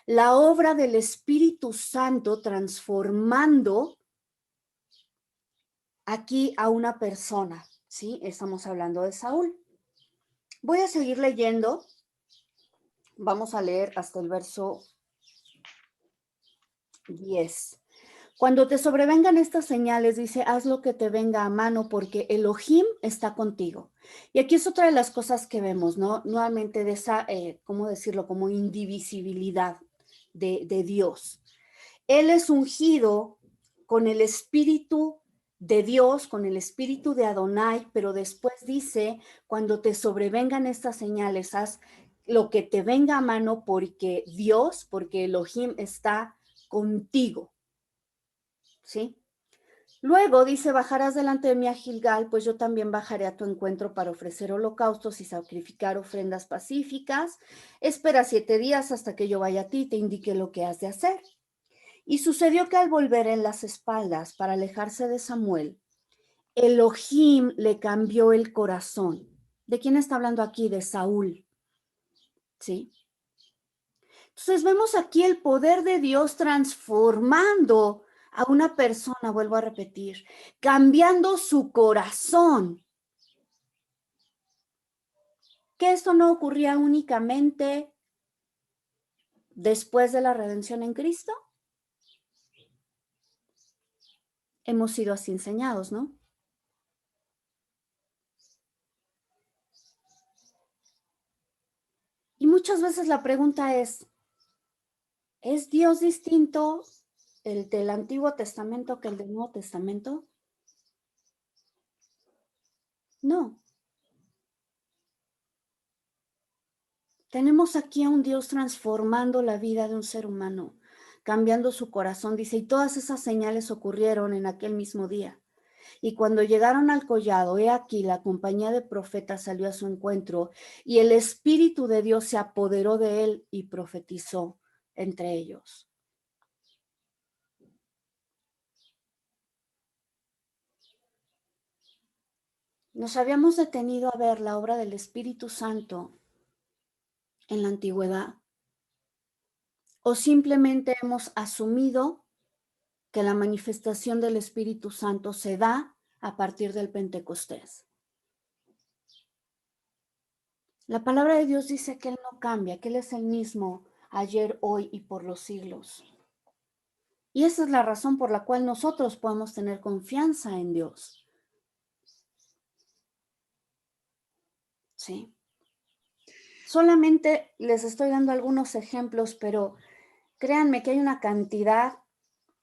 la obra del Espíritu Santo transformando aquí a una persona, ¿sí? Estamos hablando de Saúl. Voy a seguir leyendo. Vamos a leer hasta el verso 10. Cuando te sobrevengan estas señales, dice, haz lo que te venga a mano porque Elohim está contigo. Y aquí es otra de las cosas que vemos, ¿no? Nuevamente de esa, ¿cómo decirlo? Como indivisibilidad de Dios. Él es ungido con el Espíritu de Dios, con el Espíritu de Adonai, pero después dice, cuando te sobrevengan estas señales, haz lo que te venga a mano porque Dios, porque Elohim está contigo. ¿Sí? Luego dice, bajarás delante de mí a Gilgal, pues yo también bajaré a tu encuentro para ofrecer holocaustos y sacrificar ofrendas pacíficas. Espera 7 días hasta que yo vaya a ti y te indique lo que has de hacer. Y sucedió que al volver en las espaldas para alejarse de Samuel, Elohim le cambió el corazón. ¿De quién está hablando aquí? De Saúl. ¿Sí? Entonces vemos aquí el poder de Dios transformando a una persona, vuelvo a repetir, cambiando su corazón. Que esto no ocurría únicamente después de la redención en Cristo. Hemos sido así enseñados, ¿no? Y muchas veces la pregunta ¿es Dios distinto el del Antiguo Testamento que el del Nuevo Testamento? No. Tenemos aquí a un Dios transformando la vida de un ser humano, cambiando su corazón, dice, y todas esas señales ocurrieron en aquel mismo día. Y cuando llegaron al collado, he aquí, la compañía de profetas salió a su encuentro, y el Espíritu de Dios se apoderó de él y profetizó entre ellos. Nos habíamos detenido a ver la obra del Espíritu Santo en la antigüedad, o simplemente hemos asumido que la manifestación del Espíritu Santo se da a partir del Pentecostés. La palabra de Dios dice que Él no cambia, que Él es el mismo ayer, hoy y por los siglos. Y esa es la razón por la cual nosotros podemos tener confianza en Dios. ¿Sí? Solamente les estoy dando algunos ejemplos, pero créanme que hay una cantidad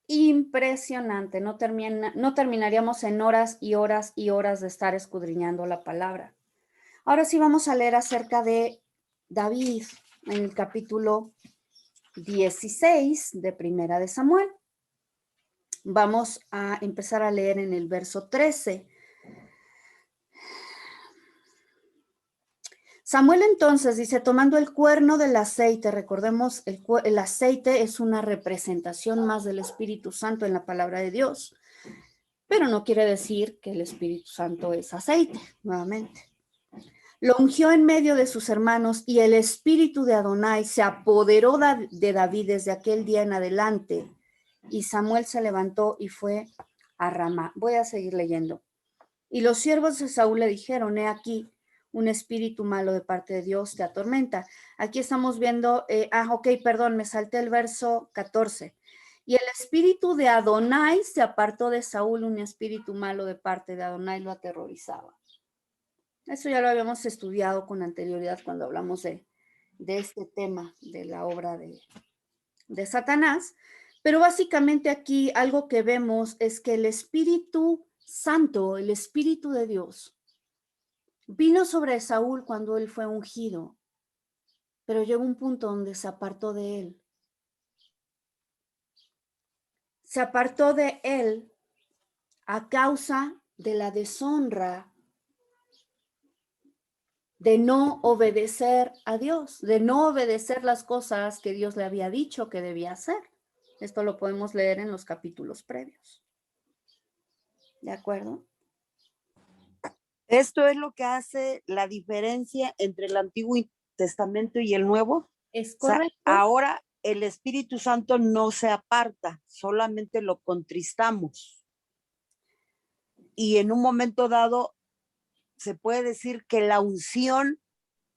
impresionante. No terminaríamos en horas y horas y horas de estar escudriñando la palabra. Ahora sí vamos a leer acerca de David en el capítulo 16 de Primera de Samuel. Vamos a empezar a leer en el verso 13. Samuel entonces dice, tomando el cuerno del aceite, recordemos, el aceite es una representación más del Espíritu Santo en la palabra de Dios, pero no quiere decir que el Espíritu Santo es aceite, nuevamente. Lo ungió en medio de sus hermanos y el espíritu de Adonai se apoderó de David desde aquel día en adelante. Y Samuel se levantó y fue a Ramá. Voy a seguir leyendo. Y los siervos de Saúl le dijeron, he aquí, un espíritu malo de parte de Dios te atormenta. Aquí estamos viendo, perdón, me salté el verso 14. Y el espíritu de Adonai se apartó de Saúl, un espíritu malo de parte de Adonai lo aterrorizaba. Eso ya lo habíamos estudiado con anterioridad cuando hablamos de este tema de la obra de Satanás. Pero básicamente aquí algo que vemos es que el Espíritu Santo, el Espíritu de Dios, vino sobre Saúl cuando él fue ungido, pero llegó un punto donde se apartó de él. Se apartó de él a causa de la deshonra de no obedecer a Dios, de no obedecer las cosas que Dios le había dicho que debía hacer. Esto lo podemos leer en los capítulos previos. ¿De acuerdo? Esto es lo que hace la diferencia entre el Antiguo Testamento y el Nuevo. Es O sea, correcto. ahora el Espíritu Santo no se aparta, solamente lo contristamos. Y en un momento dado se puede decir que la unción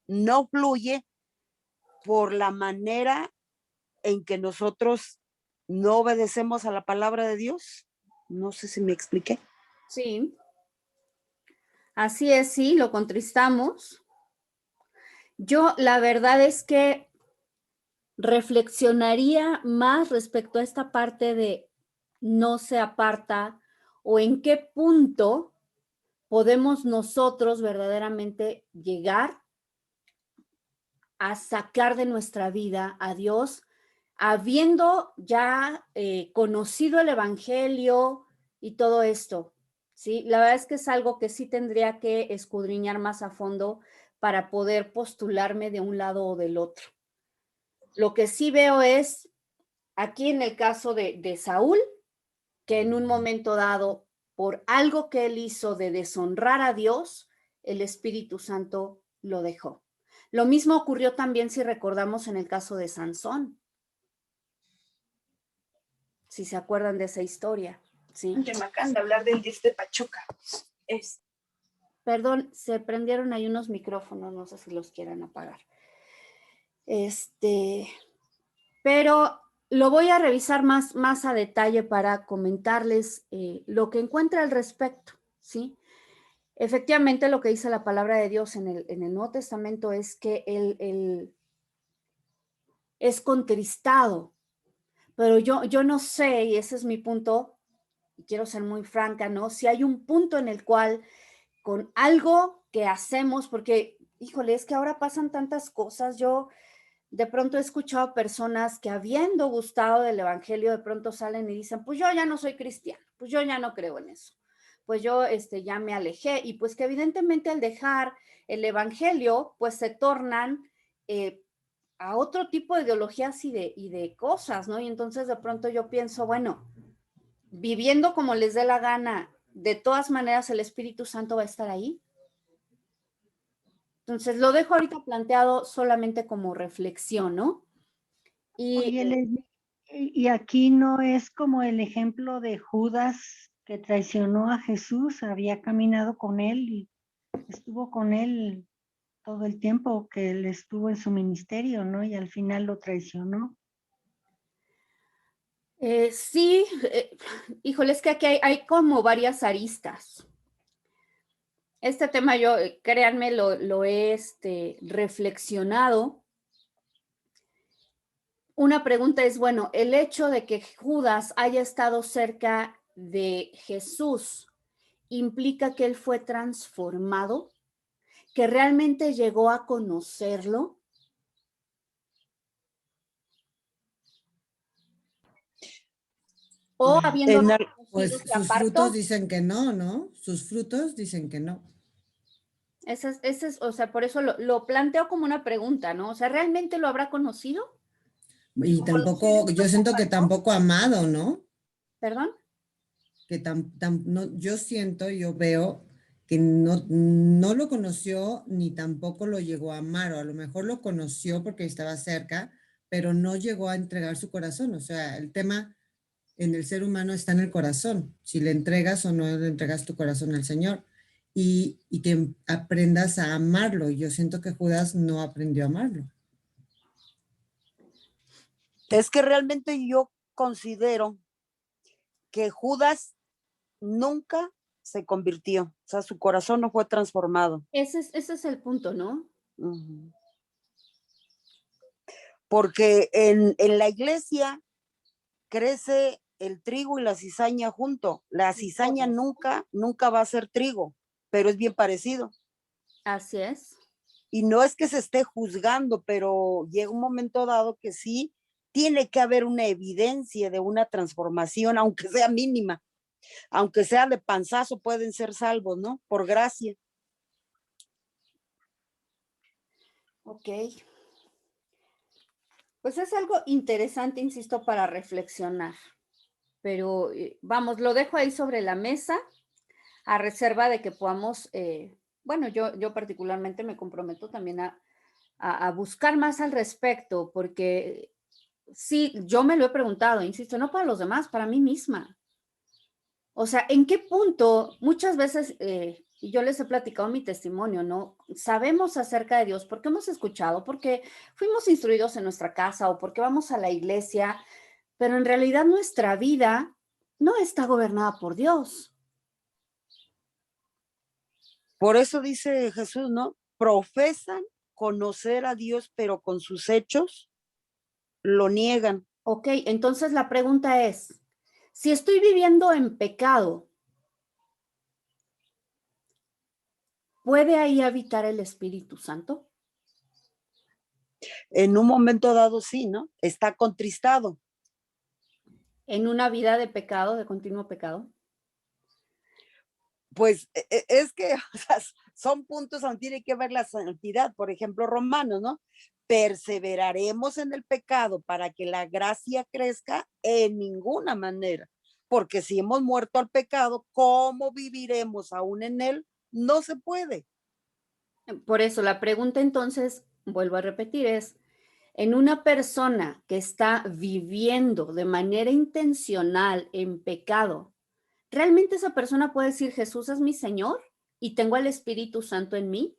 no fluye por la manera en que nosotros no obedecemos a la palabra de Dios. No sé si me expliqué. Sí. Así es, sí, lo contristamos. Yo la verdad es que reflexionaría más respecto a esta parte de no se aparta o en qué punto podemos nosotros verdaderamente llegar a sacar de nuestra vida a Dios, habiendo ya conocido el Evangelio y todo esto, ¿sí? La verdad es que es algo que sí tendría que escudriñar más a fondo para poder postularme de un lado o del otro. Lo que sí veo es, aquí en el caso de Saúl, que en un momento dado, por algo que él hizo de deshonrar a Dios, el Espíritu Santo lo dejó. Lo mismo ocurrió también, si recordamos, en el caso de Sansón. Si se acuerdan de esa historia, ¿sí? Que me acaban de hablar del 10 de Pachuca. Perdón, se prendieron ahí unos micrófonos, no sé si los quieran apagar. Pero lo voy a revisar más a detalle para comentarles lo que encuentra al respecto, ¿sí? Efectivamente, lo que dice la palabra de Dios en el Nuevo Testamento es que él es contristado, pero yo no sé, y ese es mi punto, y quiero ser muy franca, ¿no? Si hay un punto en el cual con algo que hacemos, porque, híjole, es que ahora pasan tantas cosas, yo de pronto he escuchado personas que habiendo gustado del evangelio, de pronto salen y dicen, pues yo ya no soy cristiano, pues yo ya no creo en eso, pues yo ya me alejé, y pues que evidentemente al dejar el evangelio, pues se tornan a otro tipo de ideologías y de cosas, ¿no? Y entonces de pronto yo pienso, bueno, viviendo como les dé la gana, de todas maneras el Espíritu Santo va a estar ahí. Entonces lo dejo ahorita planteado solamente como reflexión, ¿no? Oye, Leslie, y aquí no es como el ejemplo de Judas que traicionó a Jesús, había caminado con él y estuvo con él todo el tiempo que él estuvo en su ministerio, ¿no? Y al final lo traicionó. Sí, híjole, es que aquí hay como varias aristas. Este tema yo, créanme, lo he reflexionado. Una pregunta es, bueno, el hecho de que Judas haya estado cerca de Jesús implica que él fue transformado, que realmente llegó a conocerlo. O habiendo En al- Pues conocido se sus frutos apartó. dicen que no, ¿no? Sus frutos dicen que no. O sea, por eso lo planteo como una pregunta, ¿no? O sea, ¿realmente lo habrá conocido? Y ¿Lo conoció y tampoco, luego yo se siento que apartó? tampoco amado, ¿no? ¿Perdón? Que no, yo siento, yo veo que no lo conoció ni tampoco lo llegó a amar, o a lo mejor lo conoció porque estaba cerca, pero no llegó a entregar su corazón. O sea, el tema en el ser humano está en el corazón, si le entregas o no le entregas tu corazón al Señor y que aprendas a amarlo. Yo siento que Judas no aprendió a amarlo. Es que realmente yo considero que Judas nunca se convirtió, o sea, su corazón no fue transformado. Ese es el punto, ¿no? Ujú. Porque en la iglesia crece el trigo y la cizaña junto. La cizaña nunca va a ser trigo, pero es bien parecido. Así es. Y no es que se esté juzgando, pero llega un momento dado que sí tiene que haber una evidencia de una transformación, aunque sea mínima, aunque sea de panzazo, pueden ser salvos, ¿no? Por gracia. Ok. Pues es algo interesante, insisto, para reflexionar. Pero vamos, lo dejo ahí sobre la mesa a reserva de que podamos, bueno, yo particularmente me comprometo también a buscar más al respecto, porque sí, yo me lo he preguntado, insisto, no para los demás, para mí misma. O sea, ¿en qué punto muchas veces, y yo les he platicado mi testimonio, ¿no? Sabemos acerca de Dios porque hemos escuchado, porque fuimos instruidos en nuestra casa o porque vamos a la iglesia, pero en realidad nuestra vida no está gobernada por Dios. Por eso dice Jesús, ¿no? Profesan conocer a Dios, pero con sus hechos lo niegan. Ok, entonces la pregunta es, si estoy viviendo en pecado, ¿puede ahí habitar el Espíritu Santo? En un momento dado sí, ¿no? Está contristado. En una vida de pecado, de continuo pecado. Pues es que o sea, son puntos donde tiene que ver la santidad. Por ejemplo, Romanos, ¿no? Perseveraremos en el pecado para que la gracia crezca en ninguna manera. Porque si hemos muerto al pecado, ¿cómo viviremos aún en él? No se puede. Por eso la pregunta entonces, vuelvo a repetir, es, en una persona que está viviendo de manera intencional en pecado, ¿realmente esa persona puede decir Jesús es mi Señor y tengo al Espíritu Santo en mí?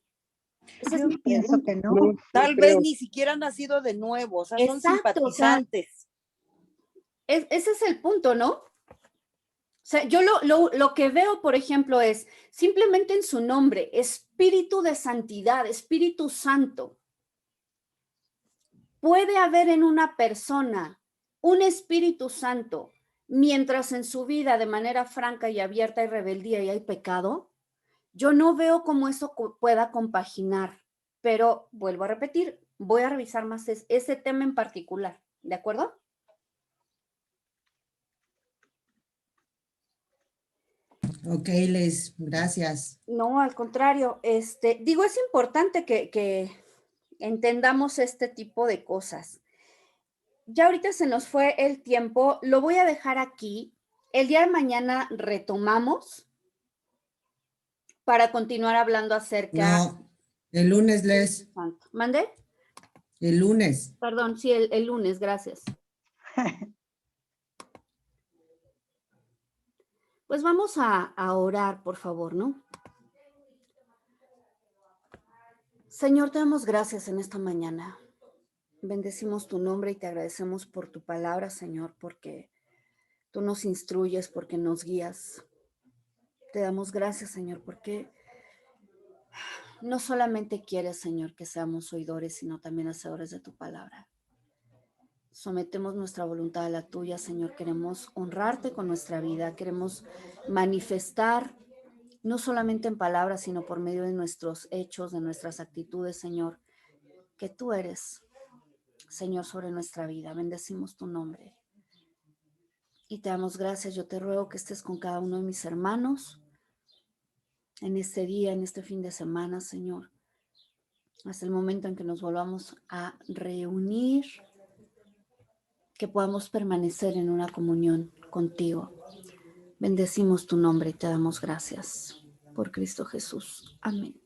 Esa es Yo mi pienso pregunta. que no. No, Tal no vez creo. ni siquiera han nacido de nuevo, o sea, son Exacto, o sea, simpatizantes. ese es el punto, ¿no? O sea, yo lo que veo, por ejemplo, es simplemente en su nombre, Espíritu de Santidad, Espíritu Santo. Puede haber en una persona un Espíritu Santo mientras en su vida de manera franca y abierta hay rebeldía y hay pecado. Yo no veo cómo eso pueda compaginar, pero vuelvo a repetir, voy a revisar más ese tema en particular, ¿de acuerdo? Ok, Les, gracias. No, al contrario, digo, es importante que entendamos este tipo de cosas. Ya ahorita se nos fue el tiempo, lo voy a dejar aquí. El día de mañana retomamos para continuar hablando acerca No, el lunes, del Les, Espíritu Santo. ¿Mande? el lunes. Perdón, sí, el lunes, gracias. Pues vamos a orar, por favor, ¿no? Señor, te damos gracias en esta mañana. Bendecimos tu nombre y te agradecemos por tu palabra, Señor, porque tú nos instruyes, porque nos guías. Te damos gracias, Señor, porque no solamente quieres, Señor, que seamos oidores, sino también hacedores de tu palabra. Sometemos nuestra voluntad a la tuya, Señor. Queremos honrarte con nuestra vida. Queremos manifestar, no solamente en palabras, sino por medio de nuestros hechos, de nuestras actitudes, Señor, que tú eres, Señor, sobre nuestra vida. Bendecimos tu nombre. Y te damos gracias. Yo te ruego que estés con cada uno de mis hermanos en este día, en este fin de semana, Señor. Hasta el momento en que nos volvamos a reunir, que podamos permanecer en una comunión contigo. Bendecimos tu nombre y te damos gracias por Cristo Jesús. Amén.